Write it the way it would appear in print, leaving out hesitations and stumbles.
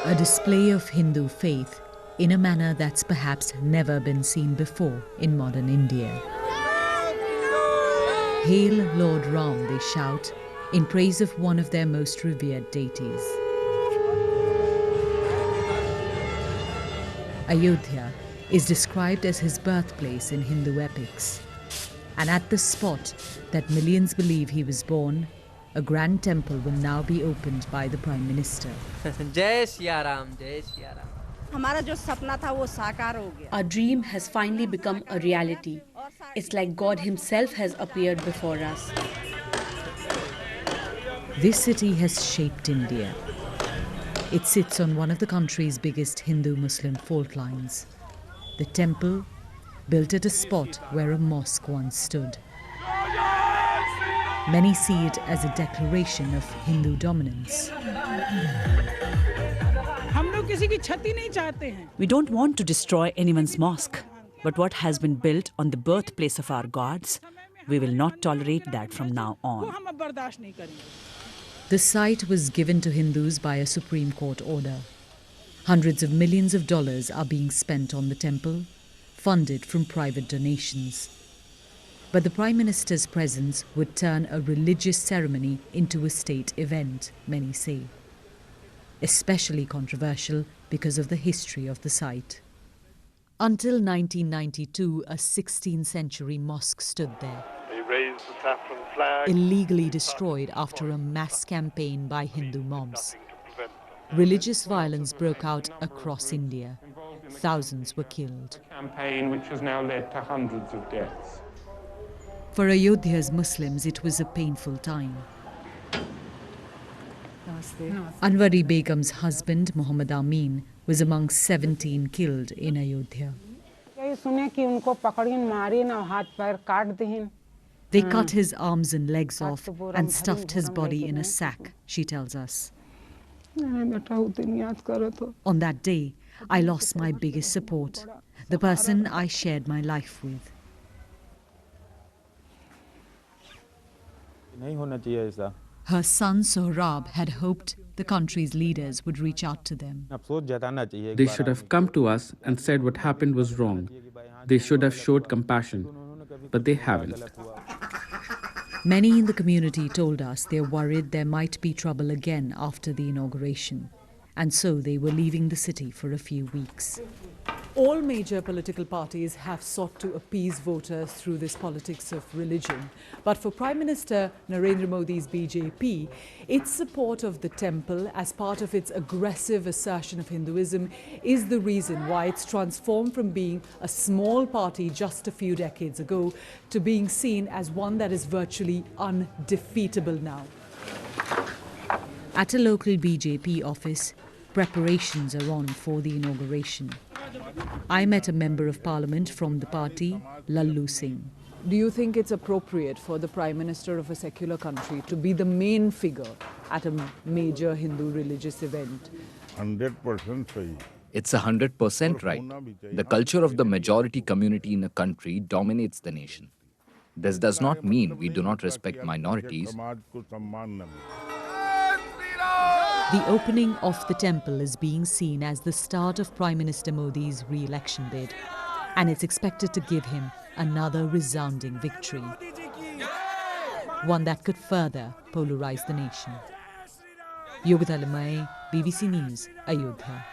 A display of Hindu faith in a manner that's perhaps never been seen before in modern India. Hail Lord Ram, they shout, in praise of one of their most revered deities. Ayodhya is described as his birthplace in Hindu epics. And at the spot that millions believe he was born, a grand temple will now be opened by the Prime Minister. Jai Shri Ram, Jai Shri Ram. Our dream has finally become a reality. It's like God Himself has appeared before us. This city has shaped India. It sits on one of the country's biggest Hindu-Muslim fault lines. The temple, built at a spot where a mosque once stood. Many see it as a declaration of Hindu dominance. We don't want to destroy anyone's mosque, but what has been built on the birthplace of our gods, we will not tolerate that from now on. The site was given to Hindus by a Supreme Court order. Hundreds of millions of dollars are being spent on the temple, funded from private donations. But the Prime Minister's presence would turn a religious ceremony into a state event, many say. Especially controversial because of the history of the site. Until 1992, a 16th century mosque stood there. They raised the saffron flag. Illegally destroyed after a mass campaign by Hindu mobs. Religious violence broke out across India. Thousands were killed. A campaign which has now led to hundreds of deaths. For Ayodhya's Muslims, it was a painful time. Anwari Begum's husband, Muhammad Amin, was among 17 killed in Ayodhya. They cut his arms and legs off and stuffed his body in a sack, she tells us. On that day, I lost my biggest support, the person I shared my life with. Her son Sohrab had hoped the country's leaders would reach out to them. They should have come to us and said what happened was wrong. They should have showed compassion, but they haven't. Many in the community told us they're worried there might be trouble again after the inauguration, and so they were leaving the city for a few weeks. All major political parties have sought to appease voters through this politics of religion. But for Prime Minister Narendra Modi's BJP, its support of the temple as part of its aggressive assertion of Hinduism is the reason why it's transformed from being a small party just a few decades ago to being seen as one that is virtually undefeatable now. At a local BJP office, preparations are on for the inauguration. I met a member of parliament from the party, Lallu Singh. Do you think it's appropriate for the Prime Minister of a secular country to be the main figure at a major Hindu religious event? 100% It's 100% right. The culture of the majority community in a country dominates the nation. This does not mean we do not respect minorities. The opening of the temple is being seen as the start of Prime Minister Modi's re-election bid, and it's expected to give him another resounding victory, one that could further polarize the nation. Yogita Limaye, BBC News, Ayodhya.